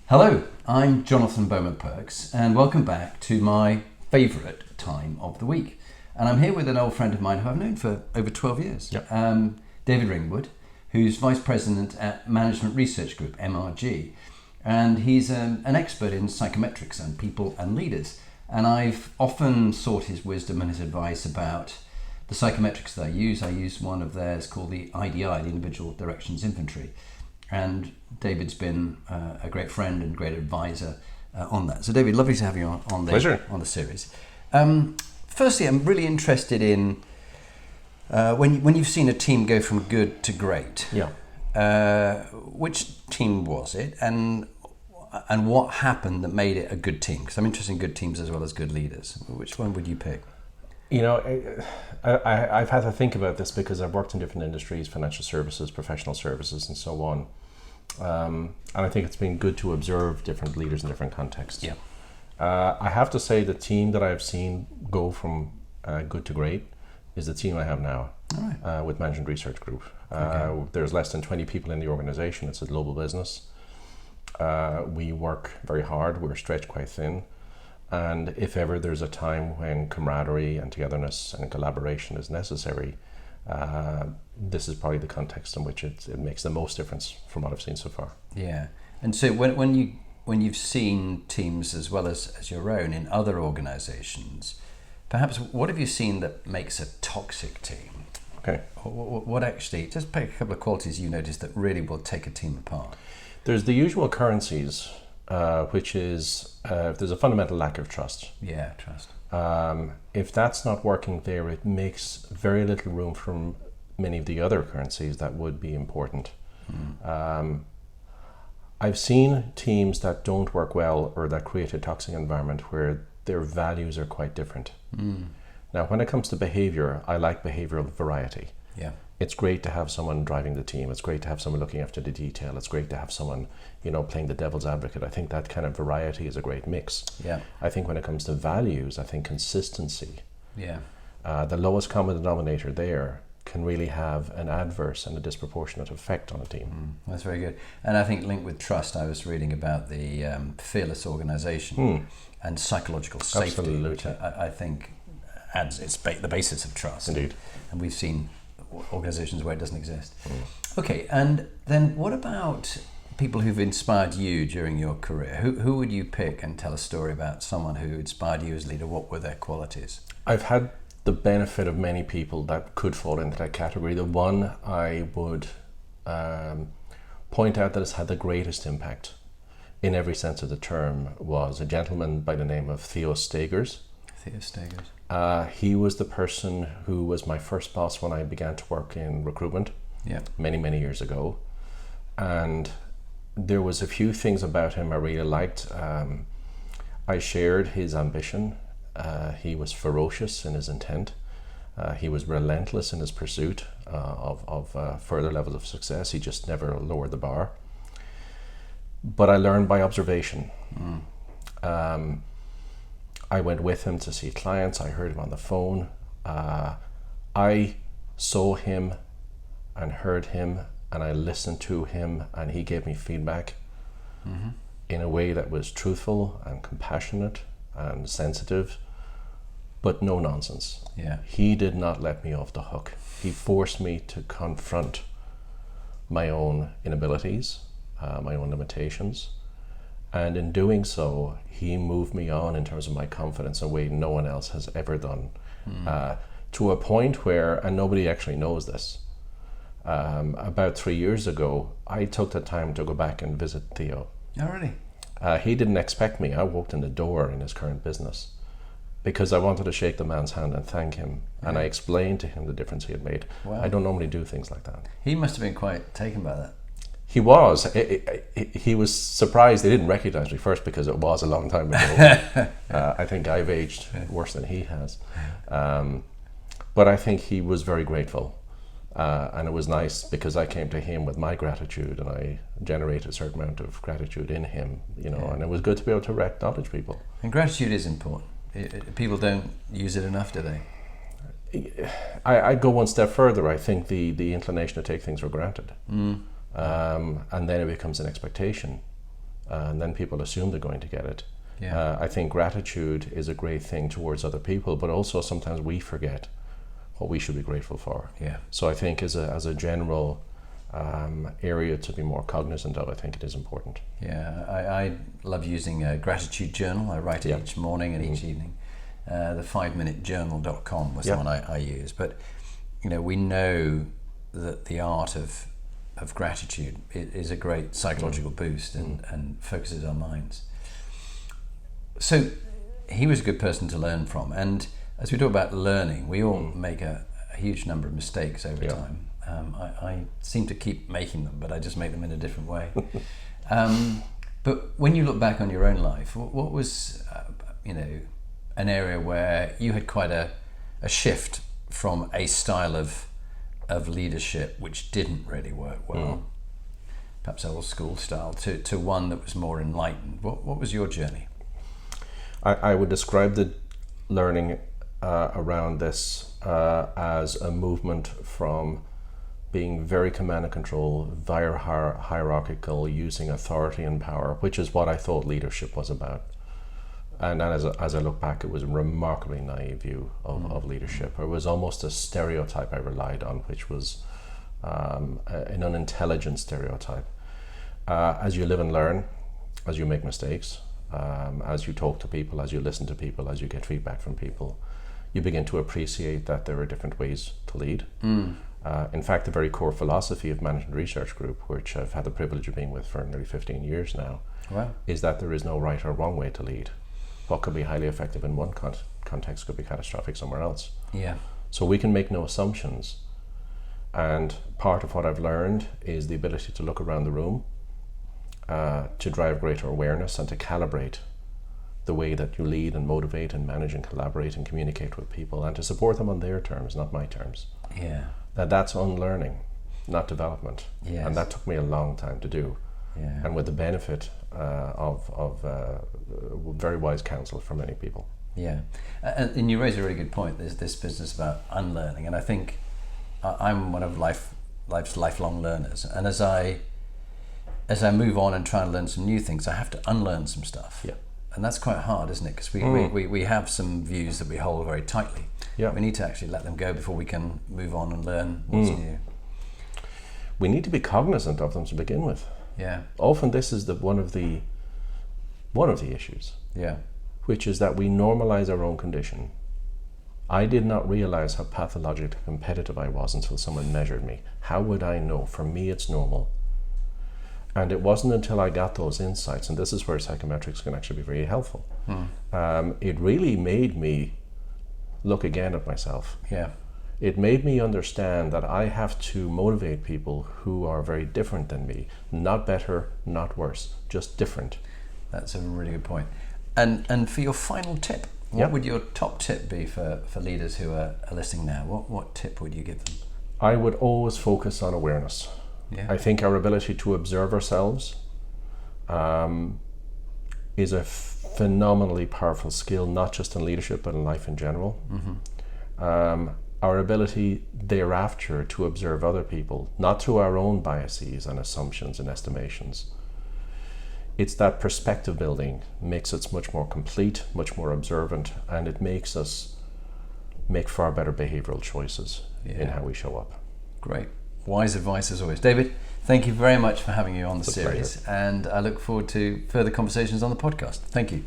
Hello, I'm Jonathan Bowman-Perks and welcome back to my favourite time of the week. And I'm here with an old friend of mine who I've known for over 12 years, Yep. David Ringwood, who's Vice President at Management Research Group, MRG. And he's an expert in psychometrics and people and leaders. And I've often sought his wisdom and his advice about the psychometrics that I use. I use one of theirs called the IDI, the Individual Directions Inventory. And David's been a great friend and great advisor on that. So David, lovely to have you on the series. Firstly, I'm really interested in when you've seen a team go from good to great. Yeah. Which team was it, and what happened that made it a good team? Because I'm interested in good teams as well as good leaders. Which one would you pick? You know, I've had to think about this because I've worked in different industries, financial services, professional services, and so on. And I think it's been good to observe different leaders in different contexts. Yeah. I have to say the team that I've seen go from good to great is the team I have now. All right. With Management Research Group. Okay. There's less than 20 people in the organization. It's a global business. We work very hard. We're stretched quite thin. And if ever there's a time when camaraderie and togetherness and collaboration is necessary, this is probably the context in which it makes the most difference from what I've seen so far. Yeah. And so when you've seen teams as well as your own in other organizations, perhaps what have you seen that makes a toxic team? Okay. What actually, just pick a couple of qualities you notice that really will take a team apart. There's the usual currencies, which is if there's a fundamental lack of trust. Yeah, trust. If that's not working there, it makes very little room for many of the other currencies that would be important. I've seen teams that don't work well or that create a toxic environment where their values are quite different. Now, when it comes to behavior, I like behavioral variety. Yeah. It's great to have someone driving the team. It's great to have someone looking after the detail. It's great to have someone, playing the devil's advocate. I think that kind of variety is a great mix. Yeah. I think when it comes to values, I think consistency, Yeah. the lowest common denominator there can really have an adverse and a disproportionate effect on a team. That's very good. And I think linked with trust, I was reading about the fearless organization and psychological safety, Absolutely. which I think adds the basis of trust. Indeed. And we've seen organizations where it doesn't exist. Okay, and then what about people who've inspired you during your career? Who would you pick and tell a story about someone who inspired you as a leader? What were their qualities? I've had the benefit of many people that could fall into that category. The one I would point out that has had the greatest impact in every sense of the term was a gentleman by the name of Theo Stegers. Theo Stegers. He was the person who was my first boss when I began to work in recruitment many, many years ago. And there was a few things about him I really liked. I shared his ambition. He was ferocious in his intent. He was relentless in his pursuit of further levels of success. He just never lowered the bar. But I learned by observation. I went with him to see clients. I heard him on the phone. I saw him and heard him, and I listened to him, and he gave me feedback in a way that was truthful and compassionate and sensitive, but no nonsense. Yeah. He did not let me off the hook. He forced me to confront my own inabilities, my own limitations. And in doing so, he moved me on in terms of my confidence in a way no one else has ever done. To a point where, and nobody actually knows this, about 3 years ago, I took the time to go back and visit Theo. Oh, really? He didn't expect me. I walked in the door in his current business because I wanted to shake the man's hand and thank him. And I explained to him the difference he had made. Wow. I don't normally do things like that. He must have been quite taken by that. He was. He was surprised. They didn't recognize me first because it was a long time ago. I think I've aged worse than he has. But I think he was very grateful. And it was nice because I came to him with my gratitude and I generated a certain amount of gratitude in him, and it was good to be able to acknowledge people. And gratitude is important. People don't use it enough, do they? I'd go one step further. I think the inclination to take things for granted. And then it becomes an expectation. and then people assume they're going to get it. Yeah. I think gratitude is a great thing towards other people, but also sometimes we forget what we should be grateful for. Yeah. So I think as a general area to be more cognizant of, I think it is important. Yeah, I love using a gratitude journal. I write it each morning and each evening. The 5minutejournal.com was the one I use. But we know that the art of gratitude is a great psychological boost and focuses our minds. So he was a good person to learn from. And as we talk about learning, we all make a huge number of mistakes over time. I seem to keep making them, but I just make them in a different way. But when you look back on your own life, what was, an area where you had quite a shift from a style of leadership which didn't really work well, perhaps old school style, to one that was more enlightened? What was your journey? I would describe the learning around this as a movement from being very command and control, very hierarchical, using authority and power, which is what I thought leadership was about. And as I look back, it was a remarkably naive view of leadership. It was almost a stereotype I relied on, which was an unintelligent stereotype. As you live and learn, as you make mistakes, as you talk to people, as you listen to people, as you get feedback from people, you begin to appreciate that there are different ways to lead. In fact, the very core philosophy of Management Research Group, which I've had the privilege of being with for nearly 15 years now, is that there is no right or wrong way to lead. What could be highly effective in one context could be catastrophic somewhere else. Yeah. So we can make no assumptions. And part of what I've learned is the ability to look around the room, to drive greater awareness and to calibrate the way that you lead and motivate and manage and collaborate and communicate with people, and to support them on their terms, not my terms. Yeah. That's unlearning, not development. Yes. And that took me a long time to do. Yeah. And with the benefit of very wise counsel from many people. Yeah. And you raise a really good point. There's this business about unlearning, and I think I'm one of life's lifelong learners. And as I move on and try and learn some new things, I have to unlearn some stuff. Yeah. And that's quite hard, isn't it? Because we have some views that we hold very tightly. Yeah. We need to actually let them go before we can move on and learn what's new. We need to be cognizant of them to begin with. Yeah. Often this is one of the issues. Yeah. Which is that we normalize our own condition. I did not realize how pathologically competitive I was until someone measured me. How would I know? For me, it's normal. And it wasn't until I got those insights, and this is where psychometrics can actually be very helpful. It really made me look again at myself. Yeah. It made me understand that I have to motivate people who are very different than me. Not better, not worse, just different. That's a really good point. And for your final tip, what would your top tip be for leaders who are listening now? What tip would you give them? I would always focus on awareness. Yeah. I think our ability to observe ourselves is a phenomenally powerful skill, not just in leadership, but in life in general. Our ability thereafter to observe other people, not through our own biases and assumptions and estimations. It's that perspective building makes us much more complete, much more observant, and it makes us make far better behavioural choices in how we show up. Great. Wise advice as always. David, thank you very much for having you on the series. Pleasure. And I look forward to further conversations on the podcast. Thank you.